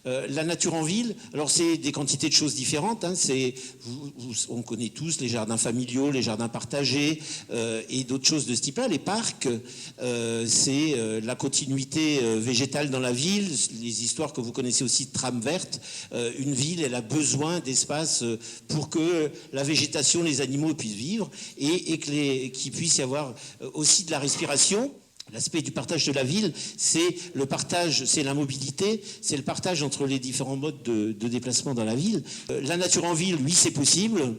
La nature en ville, alors c'est des quantités de choses différentes. Hein, on connaît tous les jardins familiaux, les jardins partagés et d'autres choses de ce type-là. Les parcs, c'est la continuité végétale dans la ville, les histoires que vous connaissez aussi de trames vertes. Une ville, elle a besoin d'espace pour que la végétation, les animaux puissent vivre et qu'il puisse y avoir aussi de la respiration. L'aspect du partage de la ville, c'est le partage, c'est la mobilité, c'est le partage entre les différents modes de déplacement dans la ville. La nature en ville, oui, c'est possible.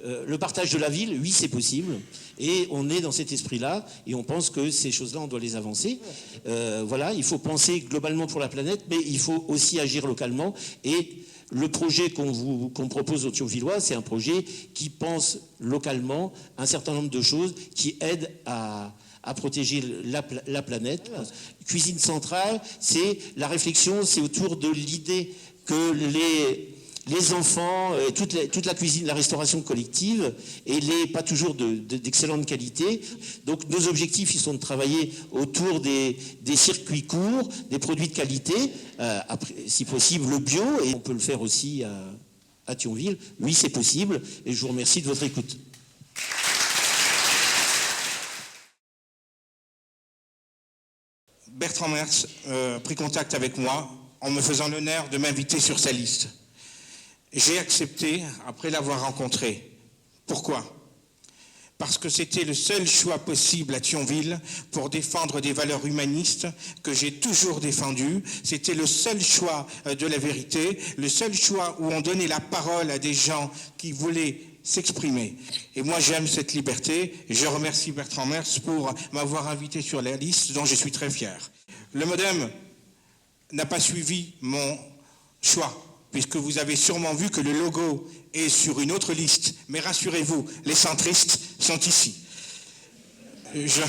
Le partage de la ville, oui, c'est possible. Et on est dans cet esprit-là et on pense que ces choses-là, on doit les avancer. Voilà, il faut penser globalement pour la planète, mais il faut aussi agir localement. Et le projet qu'on propose aux Thionvillois, c'est un projet qui pense localement un certain nombre de choses qui aident à protéger la planète. Cuisine centrale, c'est la réflexion, c'est autour de l'idée que les enfants, toute la cuisine, la restauration collective, elle n'est pas toujours d'excellente qualité. Donc nos objectifs, ils sont de travailler autour des circuits courts, des produits de qualité, après, si possible le bio, et on peut le faire aussi à Thionville. Oui, c'est possible, et je vous remercie de votre écoute. Bertrand Merz prit contact avec moi en me faisant l'honneur de m'inviter sur sa liste. J'ai accepté après l'avoir rencontré. Pourquoi ? Parce que c'était le seul choix possible à Thionville pour défendre des valeurs humanistes que j'ai toujours défendues. C'était le seul choix de la vérité, le seul choix où on donnait la parole à des gens qui voulaient s'exprimer. Et moi, j'aime cette liberté. Et je remercie Bertrand Merz pour m'avoir invité sur la liste dont je suis très fier. Le MoDem n'a pas suivi mon choix, puisque vous avez sûrement vu que le logo est sur une autre liste. Mais rassurez-vous, les centristes sont ici. Merci.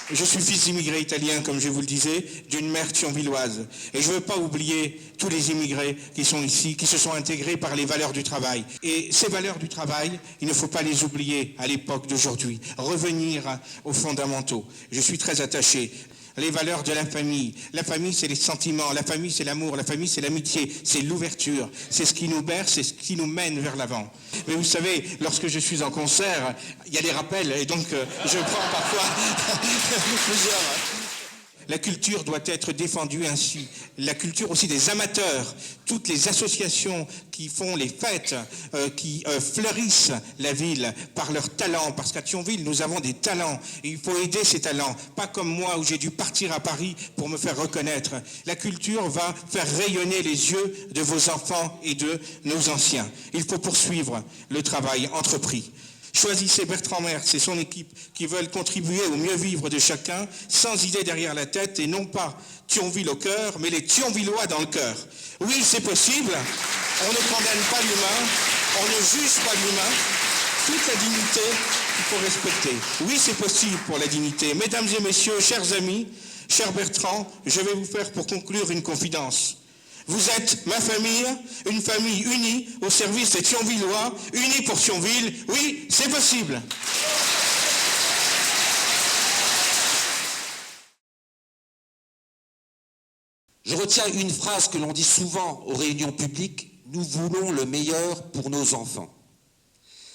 Je suis fils d'immigrés italiens, comme je vous le disais, d'une mère thionvilloise. Et je ne veux pas oublier tous les immigrés qui sont ici, qui se sont intégrés par les valeurs du travail. Et ces valeurs du travail, il ne faut pas les oublier à l'époque d'aujourd'hui. Revenir aux fondamentaux. Je suis très attaché. Les valeurs de la famille. La famille, c'est les sentiments. La famille, c'est l'amour. La famille, c'est l'amitié. C'est l'ouverture. C'est ce qui nous berce, c'est ce qui nous mène vers l'avant. Mais vous savez, lorsque je suis en concert, il y a des rappels. Et donc, je prends parfois plusieurs. La culture doit être défendue ainsi. La culture aussi des amateurs. Toutes les associations qui font les fêtes, qui fleurissent la ville par leurs talents. Parce qu'à Thionville, nous avons des talents. Et il faut aider ces talents. Pas comme moi où j'ai dû partir à Paris pour me faire reconnaître. La culture va faire rayonner les yeux de vos enfants et de nos anciens. Il faut poursuivre le travail entrepris. Choisissez Bertrand Merz et son équipe qui veulent contribuer au mieux vivre de chacun, sans idée derrière la tête, et non pas Thionville au cœur, mais les Thionvillois dans le cœur. Oui, c'est possible. On ne condamne pas l'humain, on ne juge pas l'humain. Toute la dignité qu'il faut respecter. Oui, c'est possible pour la dignité. Mesdames et messieurs, chers amis, cher Bertrand, je vais vous faire pour conclure une confidence. Vous êtes ma famille, une famille unie au service des Thionvillois, unis pour Thionville. Oui, c'est possible. Je retiens une phrase que l'on dit souvent aux réunions publiques, nous voulons le meilleur pour nos enfants.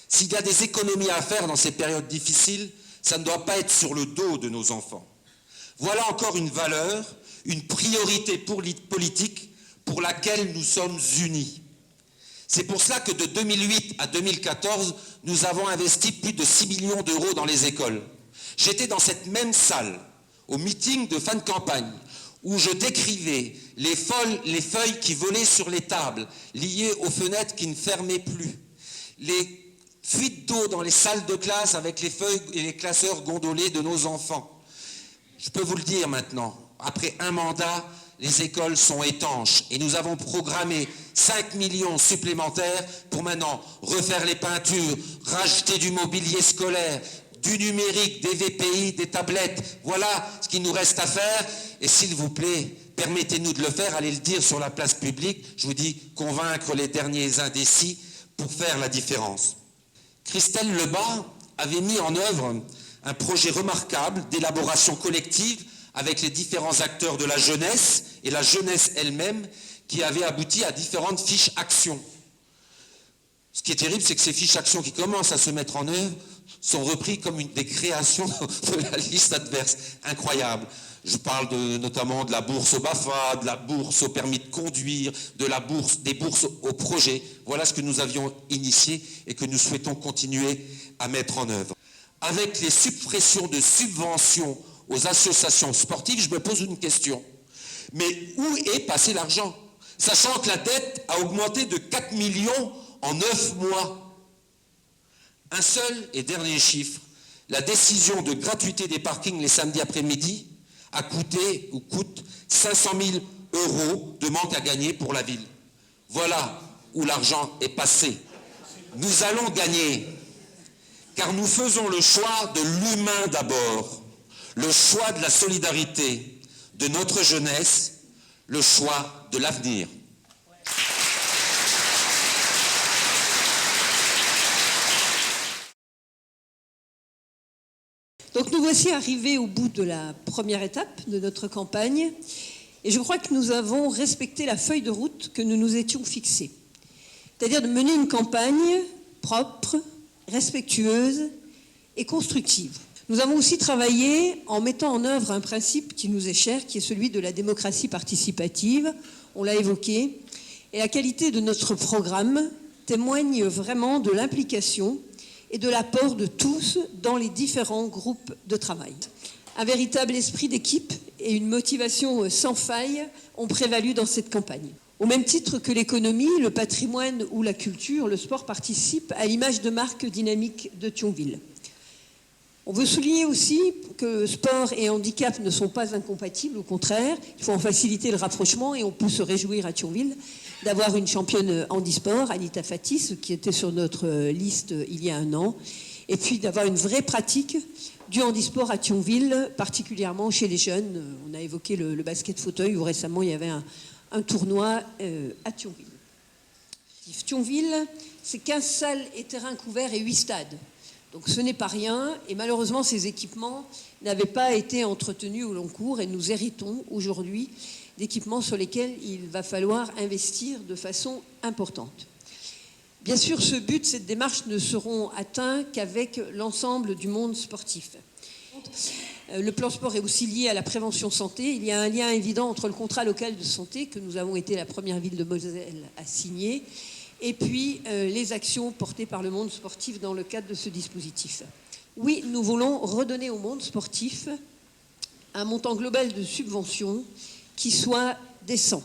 S'il y a des économies à faire dans ces périodes difficiles, ça ne doit pas être sur le dos de nos enfants. Voilà encore une valeur, une priorité politique pour laquelle nous sommes unis. C'est pour cela que de 2008 à 2014, nous avons investi plus de 6 millions d'euros dans les écoles. J'étais dans cette même salle, au meeting de fin de campagne, où je décrivais les feuilles qui volaient sur les tables, liées aux fenêtres qui ne fermaient plus, les fuites d'eau dans les salles de classe avec les feuilles et les classeurs gondolés de nos enfants. Je peux vous le dire maintenant, après un mandat, les écoles sont étanches et nous avons programmé 5 millions supplémentaires pour maintenant refaire les peintures, racheter du mobilier scolaire, du numérique, des VPI, des tablettes. Voilà ce qu'il nous reste à faire. Et s'il vous plaît, permettez-nous de le faire, allez le dire sur la place publique. Je vous dis, convaincre les derniers indécis pour faire la différence. Christelle Lebas avait mis en œuvre un projet remarquable d'élaboration collective avec les différents acteurs de la jeunesse et la jeunesse elle-même qui avait abouti à différentes fiches actions. Ce qui est terrible, c'est que ces fiches actions qui commencent à se mettre en œuvre sont repris comme des créations de la liste adverse. Incroyable. Je parle notamment de la bourse au BAFA, de la bourse au permis de conduire, des bourses au projet. Voilà ce que nous avions initié et que nous souhaitons continuer à mettre en œuvre. Avec les suppressions de subventions aux associations sportives, je me pose une question. Mais où est passé l'argent? Sachant que la dette a augmenté de 4 millions en 9 mois. Un seul et dernier chiffre, la décision de gratuité des parkings les samedis après-midi a coûté ou coûte 500 000 € de manque à gagner pour la ville. Voilà où l'argent est passé. Nous allons gagner, car nous faisons le choix de l'humain d'abord, le choix de la solidarité, de notre jeunesse, le choix de l'avenir. Donc nous voici arrivés au bout de la première étape de notre campagne et je crois que nous avons respecté la feuille de route que nous nous étions fixée. C'est-à-dire de mener une campagne propre, respectueuse et constructive. Nous avons aussi travaillé en mettant en œuvre un principe qui nous est cher, qui est celui de la démocratie participative. On l'a évoqué. Et la qualité de notre programme témoigne vraiment de l'implication et de l'apport de tous dans les différents groupes de travail. Un véritable esprit d'équipe et une motivation sans faille ont prévalu dans cette campagne. Au même titre que l'économie, le patrimoine ou la culture, le sport participe à l'image de marque dynamique de Thionville. On veut souligner aussi que sport et handicap ne sont pas incompatibles, au contraire, il faut en faciliter le rapprochement et on peut se réjouir à Thionville d'avoir une championne handisport, Anita Fatis, qui était sur notre liste il y a un an, et puis d'avoir une vraie pratique du handisport à Thionville, particulièrement chez les jeunes. On a évoqué le basket fauteuil, où récemment il y avait un tournoi à Thionville. Thionville, c'est 15 salles et terrains couverts et 8 stades. Donc ce n'est pas rien, et malheureusement ces équipements n'avaient pas été entretenus au long cours, et nous héritons aujourd'hui d'équipements sur lesquels il va falloir investir de façon importante. Bien sûr, ce but, cette démarche ne seront atteints qu'avec l'ensemble du monde sportif. Le plan sport est aussi lié à la prévention santé. Il y a un lien évident entre le contrat local de santé, que nous avons été la première ville de Moselle à signer, et puis les actions portées par le monde sportif dans le cadre de ce dispositif. Oui, nous voulons redonner au monde sportif un montant global de subventions qui soit décent.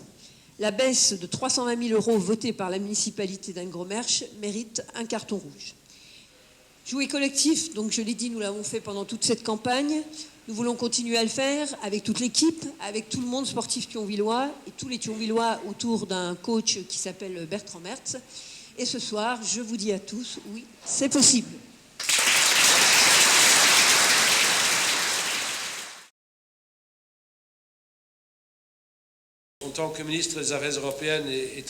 La baisse de 320 000 € votée par la municipalité d'Anne-Gros-Merche mérite un carton rouge. Jouer collectif, donc je l'ai dit, nous l'avons fait pendant toute cette campagne. Nous voulons continuer à le faire avec toute l'équipe, avec tout le monde sportif thionvillois et tous les thionvillois autour d'un coach qui s'appelle Bertrand Mertz. Et ce soir, je vous dis à tous, oui, c'est possible. En tant que ministre des Affaires européennes et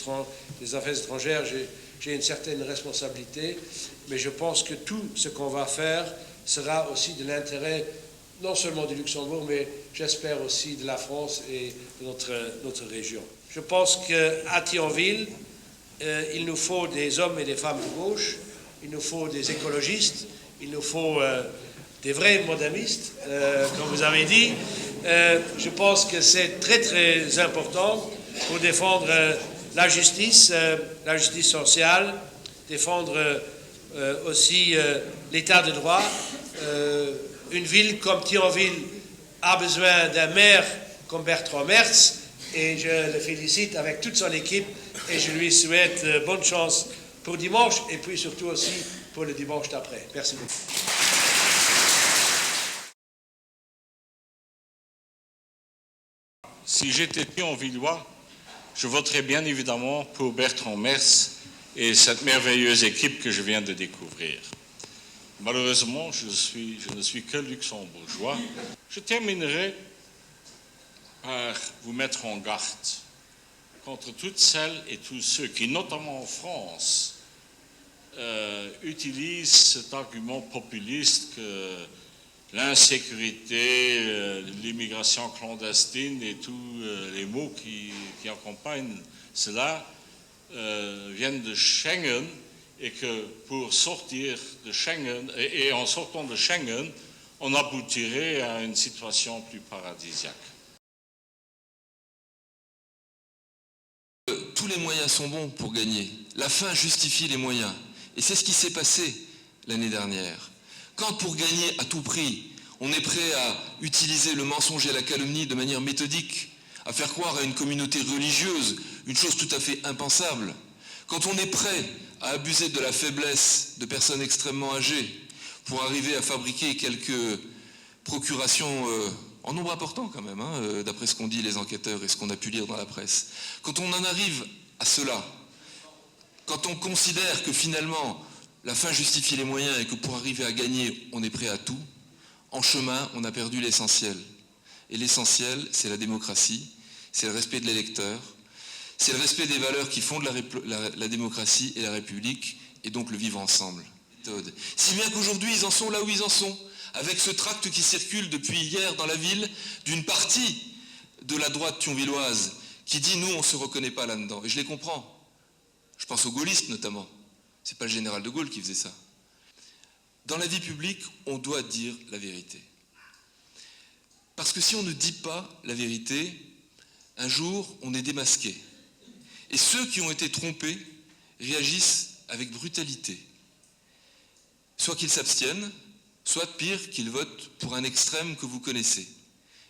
des Affaires étrangères, j'ai une certaine responsabilité, mais je pense que tout ce qu'on va faire sera aussi de l'intérêt non seulement du Luxembourg, mais j'espère aussi de la France et de notre région. Je pense qu'à Thionville, il nous faut des hommes et des femmes de gauche, il nous faut des écologistes, il nous faut des vrais modernistes, comme vous avez dit. Je pense que c'est très très important pour défendre la justice sociale, défendre aussi l'état de droit. Une ville comme Thionville a besoin d'un maire comme Bertrand Mertz, et je le félicite avec toute son équipe et je lui souhaite bonne chance pour dimanche et puis surtout aussi pour le dimanche d'après. Merci beaucoup. Si j'étais thionvillois, je voterais bien évidemment pour Bertrand Mertz et cette merveilleuse équipe que je viens de découvrir. Malheureusement, je ne suis que luxembourgeois. Je terminerai par vous mettre en garde contre toutes celles et tous ceux qui, notamment en France, utilisent cet argument populiste que l'insécurité, l'immigration clandestine et tous les mots qui accompagnent cela viennent de Schengen, et que pour sortir de Schengen, et en sortant de Schengen, on aboutirait à une situation plus paradisiaque. Tous les moyens sont bons pour gagner. La fin justifie les moyens. Et c'est ce qui s'est passé l'année dernière. Quand pour gagner à tout prix, on est prêt à utiliser le mensonge et la calomnie de manière méthodique, à faire croire à une communauté religieuse, une chose tout à fait impensable, quand on est prêt à abuser de la faiblesse de personnes extrêmement âgées pour arriver à fabriquer quelques procurations en nombre important quand même, d'après ce qu'ont dit les enquêteurs et ce qu'on a pu lire dans la presse, quand on en arrive à cela, quand on considère que finalement la fin justifie les moyens et que pour arriver à gagner, on est prêt à tout, en chemin, on a perdu l'essentiel. Et l'essentiel, c'est la démocratie, c'est le respect de l'électeur, c'est le respect des valeurs qui fondent la démocratie et la République, et donc le vivre ensemble. Si bien qu'aujourd'hui, ils en sont là où ils en sont, avec ce tract qui circule depuis hier dans la ville d'une partie de la droite thionvilloise qui dit « nous, on ne se reconnaît pas là-dedans ». Et je les comprends. Je pense aux gaullistes notamment. Ce n'est pas le général de Gaulle qui faisait ça. Dans la vie publique, on doit dire la vérité. Parce que si on ne dit pas la vérité, un jour, on est démasqué. Et ceux qui ont été trompés réagissent avec brutalité. Soit qu'ils s'abstiennent, soit pire, qu'ils votent pour un extrême que vous connaissez.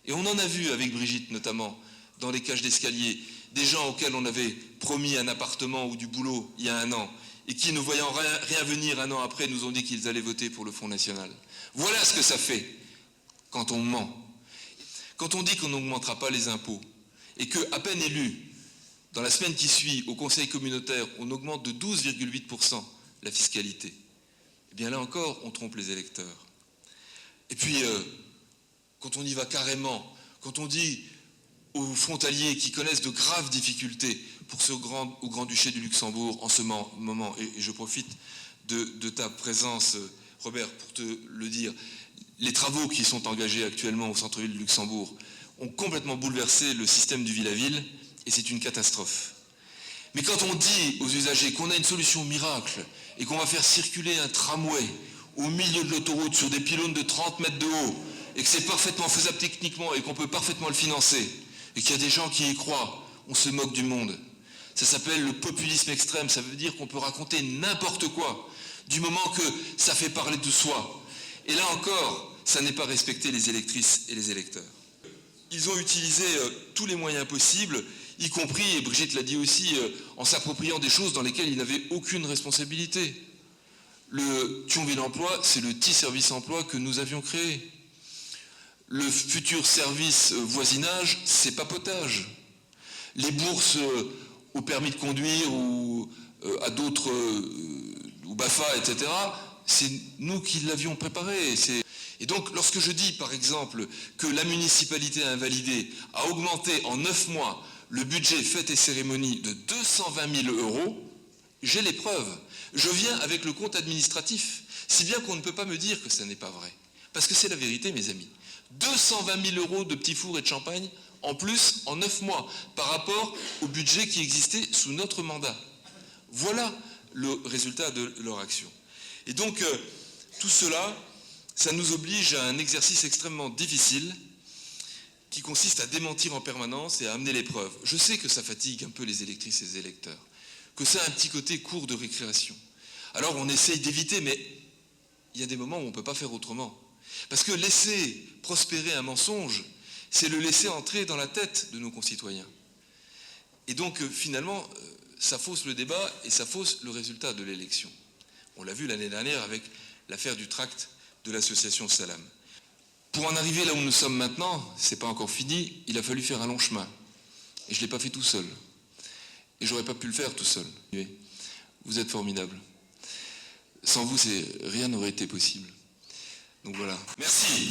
Et on en a vu avec Brigitte notamment, dans les cages d'escalier, des gens auxquels on avait promis un appartement ou du boulot il y a un an, et qui, ne voyant rien venir un an après, nous ont dit qu'ils allaient voter pour le Front National. Voilà ce que ça fait quand on ment. Quand on dit qu'on n'augmentera pas les impôts, et qu'à peine élu, dans la semaine qui suit, au Conseil communautaire, on augmente de 12,8% la fiscalité, eh bien là encore, on trompe les électeurs. Et puis, quand on y va carrément, quand on dit aux frontaliers qui connaissent de graves difficultés pour ce au Grand-Duché du Luxembourg en ce moment, et je profite de ta présence, Robert, pour te le dire, les travaux qui sont engagés actuellement au centre-ville de Luxembourg ont complètement bouleversé le système du ville-à-ville, et c'est une catastrophe. Mais quand on dit aux usagers qu'on a une solution miracle et qu'on va faire circuler un tramway au milieu de l'autoroute sur des pylônes de 30 mètres de haut, et que c'est parfaitement faisable techniquement et qu'on peut parfaitement le financer, et qu'il y a des gens qui y croient, on se moque du monde. Ça s'appelle le populisme extrême, ça veut dire qu'on peut raconter n'importe quoi, du moment que ça fait parler de soi. Et là encore, ça n'est pas respecter les électrices et les électeurs. Ils ont utilisé tous les moyens possibles, y compris, et Brigitte l'a dit aussi, en s'appropriant des choses dans lesquelles ils n'avaient aucune responsabilité. Le Thionville Emploi, c'est le petit service emploi que nous avions créé. Le futur service voisinage, c'est papotage. Les bourses au permis de conduire ou à d'autres, ou BAFA, etc., c'est nous qui l'avions préparé. Et donc, lorsque je dis, par exemple, que la municipalité invalidée a augmenté en 9 mois le budget fêtes et cérémonies de 220 000 €, j'ai les preuves. Je viens avec le compte administratif, si bien qu'on ne peut pas me dire que ça n'est pas vrai. Parce que c'est la vérité, mes amis. 220 000 € de petits fours et de champagne, en plus, en 9 mois, par rapport au budget qui existait sous notre mandat. Voilà le résultat de leur action. Et donc, tout cela, ça nous oblige à un exercice extrêmement difficile qui consiste à démentir en permanence et à amener les preuves. Je sais que ça fatigue un peu les électrices et les électeurs, que ça a un petit côté court de récréation. Alors on essaye d'éviter, mais il y a des moments où on ne peut pas faire autrement. Parce que laisser prospérer un mensonge, c'est le laisser entrer dans la tête de nos concitoyens. Et donc finalement, ça fausse le débat et ça fausse le résultat de l'élection. On l'a vu l'année dernière avec l'affaire du tract de l'association Salam. Pour en arriver là où nous sommes maintenant, c'est pas encore fini, il a fallu faire un long chemin. Et je ne l'ai pas fait tout seul. Et j'aurais pas pu le faire tout seul. Vous êtes formidables. Sans vous, rien n'aurait été possible. Donc voilà. Merci.